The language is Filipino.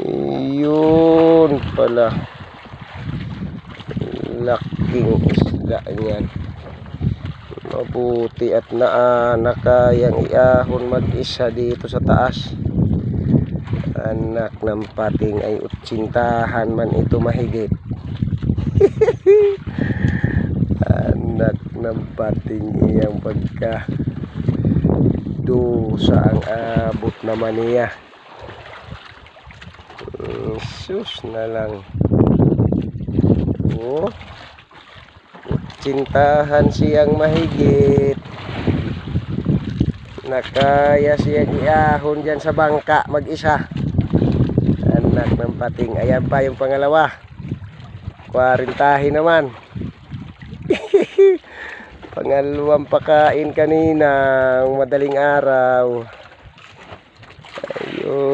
Yun pala. Laking isda niyan. Mabuti at nakayang iahon mag-isa dito sa taas. Anak ng pating ay 80 man ito mahigit. Anak ng pating iyang pagka dusa ang abot naman niya. Sus na lang. Oh, 80 siyang mahigit. Nakaya siyang iahon dyan sa bangka mag-isa. Anak ng pating. Ayan pa yung pangalawa. 40 naman. Pangalawang pakain kanina madaling araw. Ayun.